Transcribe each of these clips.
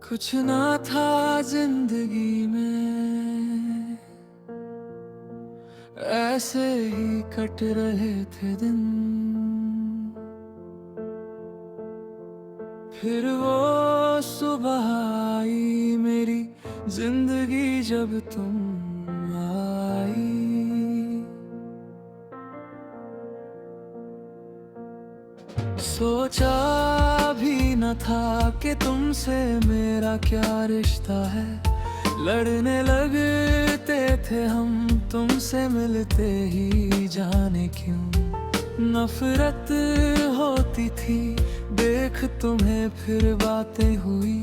कुछ ना था जिंदगी में, ऐसे ही कट रहे थे दिन। फिर वो सुबह आई मेरी जिंदगी जब तुम आई। सोचा भी न था कि तुमसे मेरा क्या रिश्ता है। लड़ने लगते थे हम तुमसे मिलते ही, जाने क्यों नफरत होती थी। देख तुम्हें फिर बातें हुई,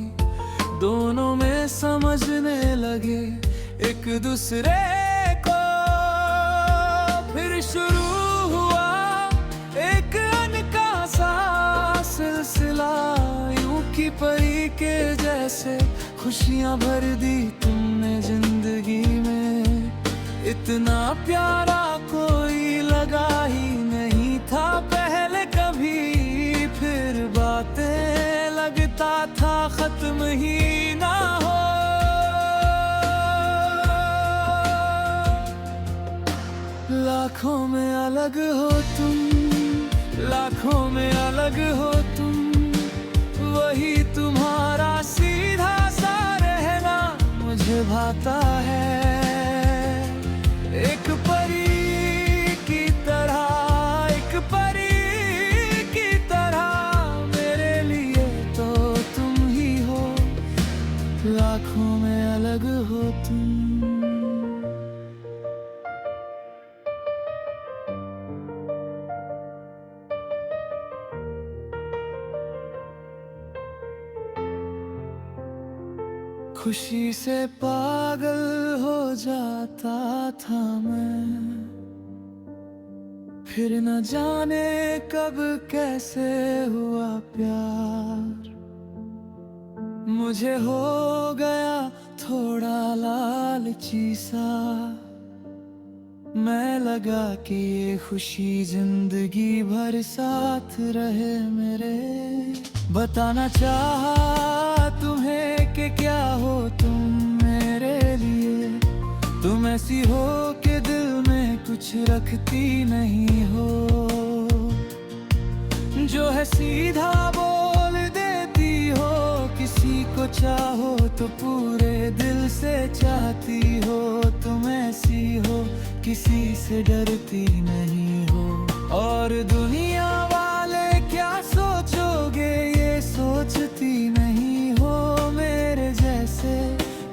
दोनों में समझने लगे एक दूसरे को। फिर शुरू हुआ एक अनकहा सा सिलसिला, यूं की परी के जैसे खुशियां भर दी तुमने जिंदगी में। इतना प्यारा कोई लगा ही नहीं था पहले कभी। फिर बातें लगता था खत्म ही ना हो। लाखों में अलग हो तुम, लाखों में अलग हो तुम। वही तुम्हारा सीधा सा रहना मुझे भाता है। एक परी की तरह, एक परी की तरह मेरे लिए तो तुम ही हो। लाखों में अलग हो तुम। खुशी से पागल हो जाता था मैं, फिर न जाने कब कैसे हुआ प्यार। मुझे हो गया थोड़ा लालची सा, मैं लगा कि ये खुशी जिंदगी भर साथ रहे मेरे। बताना चाहा तुम्हें कि क्या हो तुम मेरे लिए। तुम ऐसी हो कि दिल में कुछ रखती नहीं हो, जो है सीधा बोल देती हो। किसी को चाहो तो पूरे दिल से चाहती हो। तुम ऐसी हो किसी से डरती नहीं हो। और दुनिया वाले क्या सोचोगे ये सोचती नहीं हो। मेरे जैसे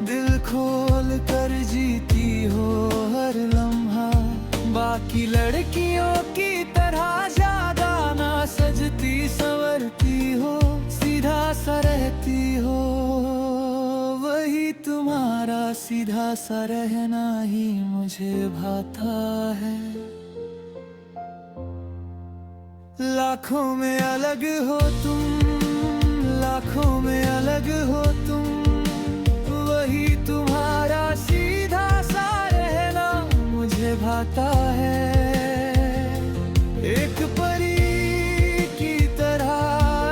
दिल खोल कर जीती हो हर लम्हा। बाकी लड़कियों की तरह ज्यादा ना सजती संवरती हो, सीधा सा रहती हो। वही तुम्हारा सीधा सा रहना ही मुझे भाता है। लाखों में अलग हो तुम, लाखों में अलग हो तुम। वही तुम्हारा सीधा सा रहना मुझे भाता है। एक परी की तरह,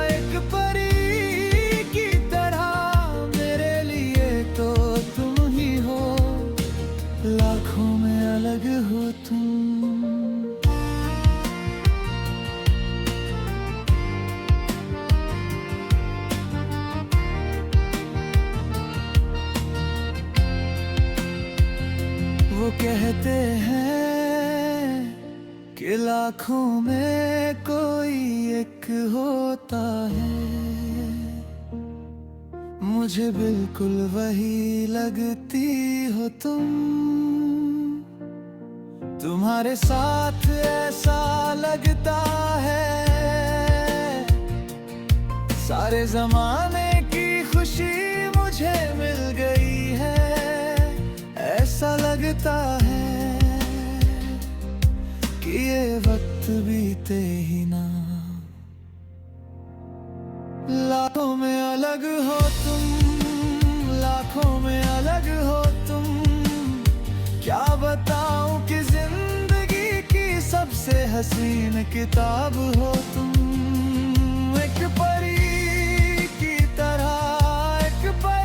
एक परी की तरह मेरे लिए तो तुम ही हो। लाखों में अलग हो तुम। वो कहते हैं कि लाखों में कोई एक होता है। मुझे बिल्कुल वही लगती हो तुम। तुम्हारे साथ ऐसा लगता है सारे जमाने की खुशी मुझे मिल गई है। ऐसा लगता है कि ये वक्त बीते ही ना। लाखों में अलग हो तुम, लाखों में अलग हो तुम। क्या बताऊं कि जिंदगी की सबसे हसीन किताब हो तुम। एक परी की तरह, एक परी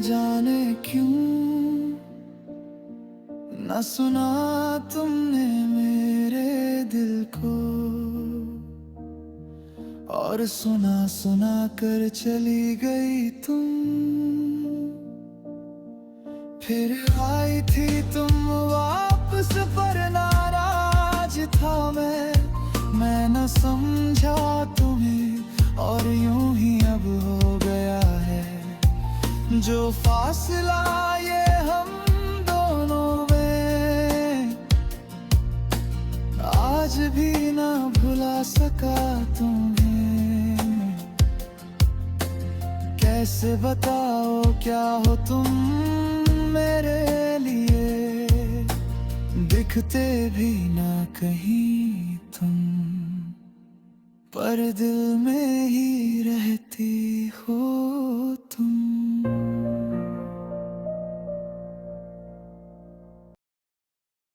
जाने क्यों न सुना तुमने मेरे दिल को, और सुना सुना कर चली गई तुम। फिर आई थी तुम वापस पर नाराज था मैं न समझा तुम्हें, और यूं ही अब हो गया है जो फासला ये हम दोनों में। आज भी ना भुला सका तुम्हें, कैसे बताओ क्या हो तुम मेरे लिए, दिखते भी ना कहीं तुम, पर दिल में ही रह